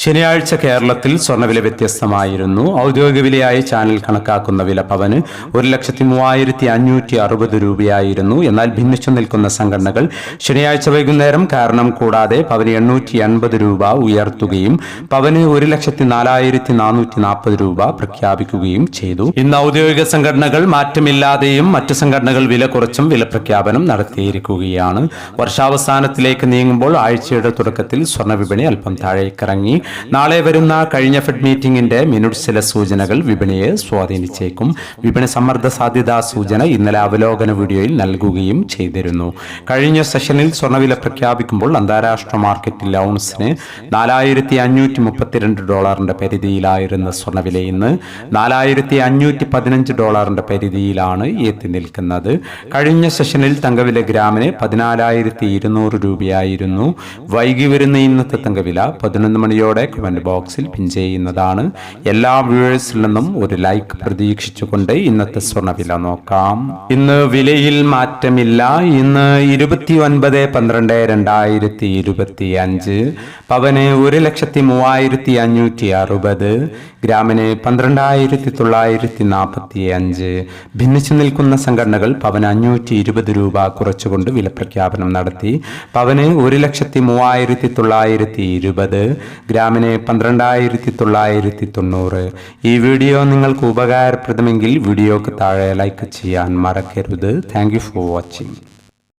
ശനിയാഴ്ച കേരളത്തിൽ സ്വർണ്ണവില വ്യത്യസ്തമായിരുന്നു. ഔദ്യോഗിക വിലയായി ചാനൽ കണക്കാക്കുന്ന വില പവന് 1,03,560 രൂപയായിരുന്നു. എന്നാൽ ഭിന്നിച്ചു നിൽക്കുന്ന സംഘടനകൾ ശനിയാഴ്ച വൈകുന്നേരം കാരണം കൂടാതെ പവന് 880 രൂപ ഉയർത്തുകയും പവന് 1,04,440 രൂപ പ്രഖ്യാപിക്കുകയും ചെയ്തു. ഇന്ന് ഔദ്യോഗിക സംഘടനകൾ മാറ്റമില്ലാതെയും മറ്റ് സംഘടനകൾ വില കുറച്ചും വില പ്രഖ്യാപനം നടത്തിയിരിക്കുകയാണ്. വർഷാവസാനത്തിലേക്ക് നീങ്ങുമ്പോൾ ആഴ്ചയുടെ തുടക്കത്തിൽ സ്വർണ്ണ വിപണി അല്പം താഴേക്കിറങ്ങി. നാളെ വരുന്ന കഴിഞ്ഞ ഫെഡ് മീറ്റിംഗിന്റെ മിനിറ്റ്സിലെ സൂചനകൾ വിപണിയെ സ്വാധീനിച്ചേക്കും. വിപണി സമ്മർദ്ദ സാധ്യതാ സൂചന ഇന്നലെ അവലോകന വീഡിയോയിൽ നൽകുകയും ചെയ്തിരുന്നു. കഴിഞ്ഞ സെഷനിൽ സ്വർണ്ണവില പ്രഖ്യാപിക്കുമ്പോൾ അന്താരാഷ്ട്ര മാർക്കറ്റിൽ ഔൺസിന് $4,532 പരിധിയിലായിരുന്ന സ്വർണ്ണവില ഇന്ന് $4,515 പരിധിയിലാണ് എത്തി നിൽക്കുന്നത്. കഴിഞ്ഞ സെഷനിൽ തങ്കവില ഗ്രാമിന് 14,200 രൂപയായിരുന്നു. വൈകി വരുന്ന ഇന്നത്തെ തങ്കവില 11 മണിയോടെ കമന്റ് ബോക്സിൽ പിൻ ചെയ്യുന്നതാണ്. എല്ലാ വ്യൂവേഴ്സിൽ നിന്നും ഒരു ലൈക്ക് പ്രതീക്ഷിച്ചുകൊണ്ട് ഇന്നത്തെ സ്വർണ്ണവില നോക്കാം. ഇന്ന് വിലയിൽ മാറ്റമില്ല. ഇന്ന് 29/12/2025 പവന് 1,03,560, ഗ്രാമിന് 12,945. ഭിന്നിച്ചു നിൽക്കുന്ന സംഘടനകൾ പവന് 520 രൂപ കുറച്ചുകൊണ്ട് വില പ്രഖ്യാപനം നടത്തി. പവന് 1,03,920, ഗ്രാമിന് 12,990. ഈ വീഡിയോ നിങ്ങൾക്ക് ഉപകാരപ്രദമെങ്കിൽ വീഡിയോക്ക് താഴെ ലൈക്ക് ചെയ്യാൻ മറക്കരുത്. Thank you for watching.